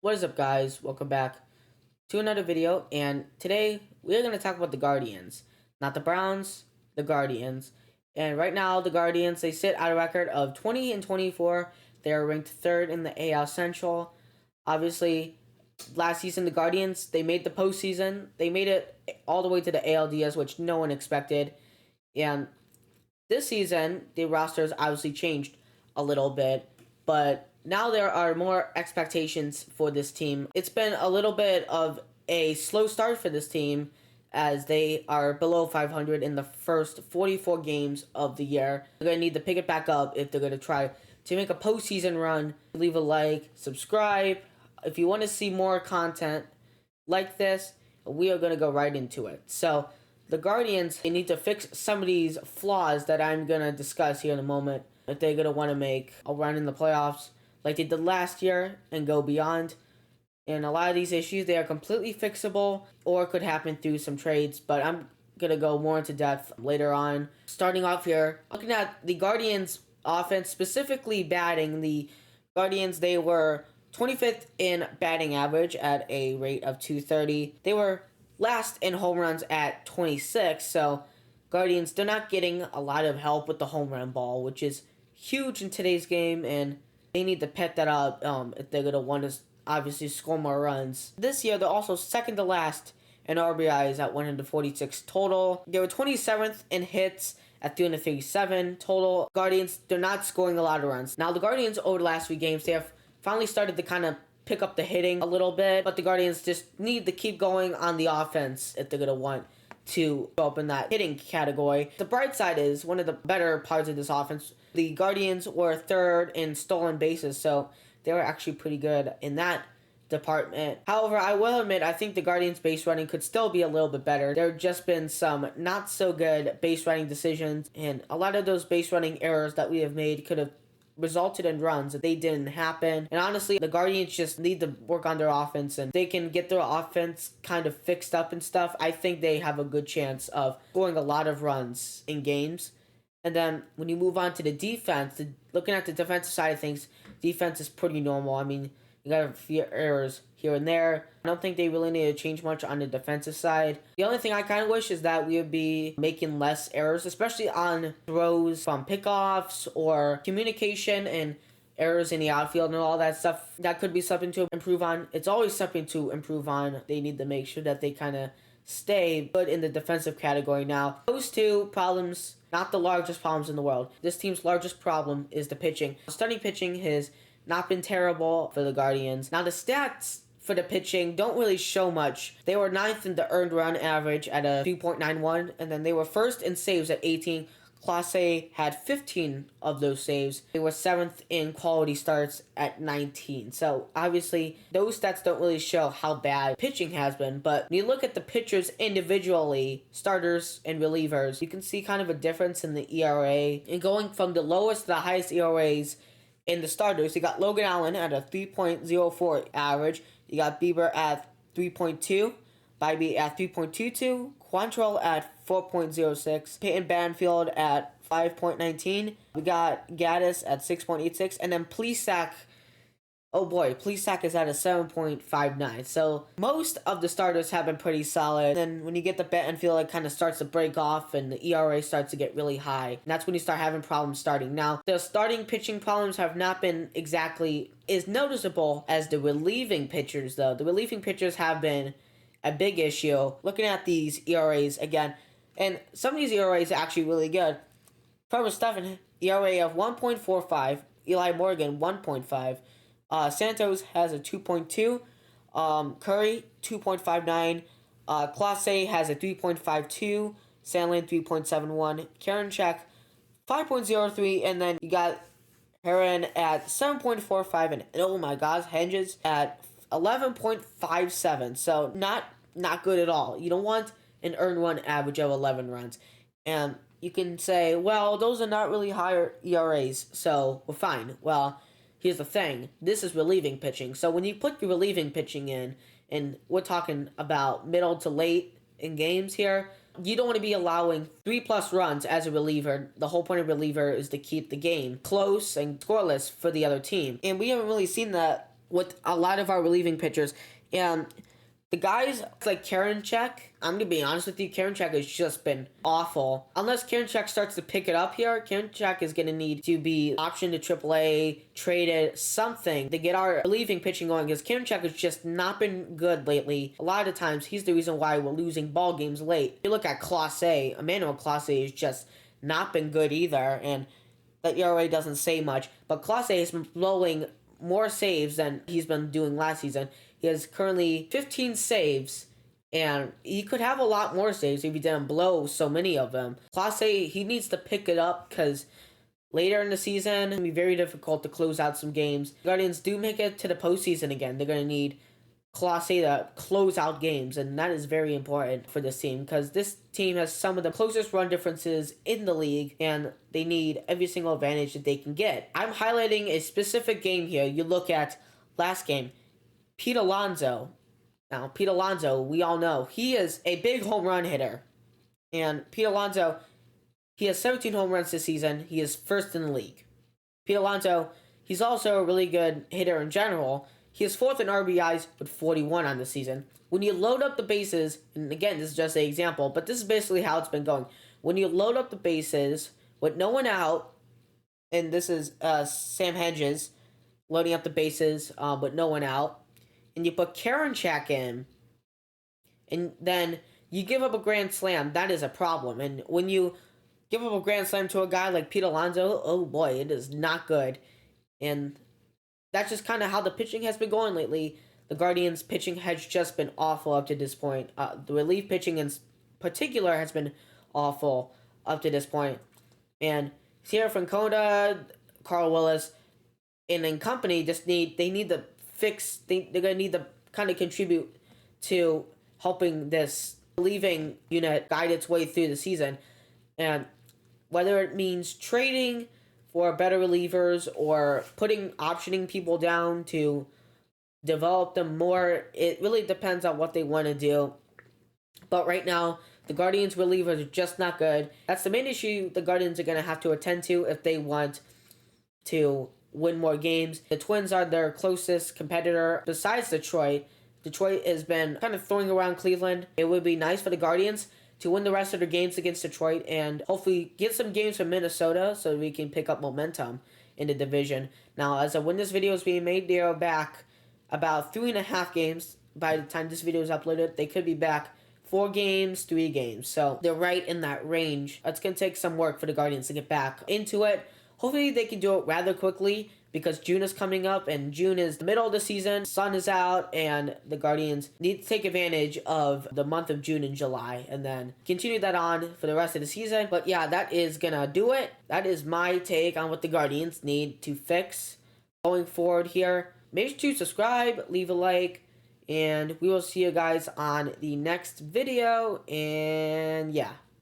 What is up, guys? Welcome back to another video, and today we're going to talk about the Guardians. Not the Browns, the Guardians. And right now, the Guardians, they sit at a record of 20 and 24. They are ranked third in the AL Central. Obviously, last season, the Guardians, they made the postseason. They made it all the way to the ALDS, which no one expected. And this season, the rosters obviously changed a little bit, but now there are more expectations for this team. It's been a little bit of a slow start for this team as they are below 500 in the first 44 games of the year. They're going to need to pick it back up if they're going to try to make a postseason run. Leave a like, subscribe. If you want to see more content like this, we are going to go right into it. So, the Guardians, they need to fix some of these flaws that I'm going to discuss here in a moment if they're going to want to make a run in the playoffs like they did last year and go beyond. And a lot of these issues, they are completely fixable or could happen through some trades, but I'm going to go more into depth later on. Starting off here, looking at the Guardians offense, specifically batting, the Guardians, they were 25th in batting average at a rate of 230. They were last in home runs at 26, so Guardians, they're not getting a lot of help with the home run ball, which is huge in today's game, and they need to pet that up if they're going to want to obviously score more runs. This year, they're also second to last in RBIs at 146 total. They were 27th in hits at 337 total. Guardians, they're not scoring a lot of runs. Now, the Guardians, over the last few games, they have finally started to kind of pick up the hitting a little bit, but the Guardians just need to keep going on the offense if they're going to want to go up in that hitting category. The bright side is one of the better parts of this offense. The Guardians were third in stolen bases, so they were actually pretty good in that department. However, I will admit, I think the Guardians' base running could still be a little bit better. There have just been some not so good base running decisions, and a lot of those base running errors that we have made could have resulted in runs that they didn't happen. And honestly, the Guardians just need to work on their offense, and they can get their offense kind of fixed up and stuff. I think they have a good chance of scoring a lot of runs in games. And then when you move on to the defense, looking at the defensive side of things, defense is pretty normal. I mean, you got a few errors here and there. I don't think they really need to change much on the defensive side. The only thing I kind of wish is that we would be making less errors, especially on throws from pickoffs or communication and errors in the outfield and all that stuff. That could be something to improve on. It's always something to improve on. They need to make sure that they kind of stay good in the defensive category. Now, those two problems, not the largest problems in the world. This team's largest problem is the pitching. Starting pitching has not been terrible for the Guardians. Now, the stats for the pitching don't really show much. They were ninth in the earned run average at a 3.91, and then they were first in saves at 18. Clase had 15 of those saves. They were seventh in quality starts at 19. So obviously, those stats don't really show how bad pitching has been. But when you look at the pitchers individually, starters and relievers, you can see kind of a difference in the ERA. And going from the lowest to the highest ERAs in the starters, you got Logan Allen at a 3.04 average. You got Bieber at 3.2. Bybee at 3.22, Quantrill at 4.06, Peyton Banfield at 5.19. We got Gaddis at 6.86, and then Plesac, oh boy, Plesac is at a 7.59. So most of the starters have been pretty solid. Then when you get the Banfield, it kind of starts to break off, and the ERA starts to get really high. And that's when you start having problems starting. Now, the starting pitching problems have not been exactly as noticeable as the relieving pitchers, though. The relieving pitchers have been a big issue. Looking at these ERAs again, and some of these ERAs are actually really good. Trevor Stephan, ERA of 1.45. Eli Morgan, 1.5. Santos has a 2.2. Curry, 2.59. Clase has a 3.52. Sandlin, 3.71. Karinchak, 5.03. And then you got Heron at 7.45. And oh my gosh, Hedges at 11.57, so not good at all. You don't want an earned run average of 11 runs. And you can say, well, those are not really higher ERAs, so we're fine. Well, here's the thing. This is relieving pitching. So when you put your relieving pitching in, and we're talking about middle to late in games here, you don't want to be allowing 3+ runs as a reliever. The whole point of reliever is to keep the game close and scoreless for the other team. And we haven't really seen that with a lot of our relieving pitchers. And the guys like Karinchak, I'm going to be honest with you, Karinchak has just been awful. Unless Karinchak starts to pick it up here, Karinchak is going to need to be optioned to AAA, traded, something to get our relieving pitching going, because Karinchak has just not been good lately. A lot of times, he's the reason why we're losing ball games late. You look at Clase, Emmanuel Clase has just not been good either, and that ERA doesn't say much, but Clase has been blowing more saves than he's been doing last season. He has currently 15 saves, and he could have a lot more saves if he didn't blow so many of them. Clase, he needs to pick it up because later in the season, it'll be very difficult to close out some games. Guardians do make it to the postseason again. They're going to need Clase to close out games, and that is very important for this team because this team has some of the closest run differences in the league, and they need every single advantage that they can get. I'm highlighting a specific game here. You look at last game, Pete Alonso. Now, Pete Alonso, we all know, he is a big home run hitter. And Pete Alonso, he has 17 home runs this season. He is first in the league. Pete Alonso, he's also a really good hitter in general. He is fourth in RBIs with 41 on the season. When you load up the bases, and again, this is just an example, but this is basically how it's been going. When you load up the bases with no one out, and this is Sam Hedges loading up the bases with no one out, and you put Karinchak in, and then you give up a grand slam, that is a problem. And when you give up a grand slam to a guy like Pete Alonso, oh boy, it is not good. And that's just kind of how the pitching has been going lately. The Guardians' pitching has just been awful up to this point. The relief pitching in particular has been awful up to this point. And Sierra Francona, Carl Willis, and company they need to fix. They're gonna need to kind of contribute to helping this relieving unit guide its way through the season, and whether it means trading for better relievers or optioning people down to develop them more, it really depends on what they want to do. But right now, the Guardians relievers are just not good. That's the main issue the Guardians are going to have to attend to if they want to win more games. The Twins are their closest competitor besides Detroit. Detroit has been kind of throwing around Cleveland. It would be nice for the Guardians to win the rest of their games against Detroit and hopefully get some games from Minnesota so we can pick up momentum in the division. Now, as of when this video is being made, they are back about 3.5 games. By the time this video is uploaded, they could be back 4 games, 3 games. So they're right in that range. It's going to take some work for the Guardians to get back into it. Hopefully they can do it rather quickly because June is coming up, and June is the middle of the season. Sun is out, and the Guardians need to take advantage of the month of June and July and then continue that on for the rest of the season. But yeah, that is going to do it. That is my take on what the Guardians need to fix going forward here. Make sure to subscribe, leave a like, and we will see you guys on the next video. And yeah.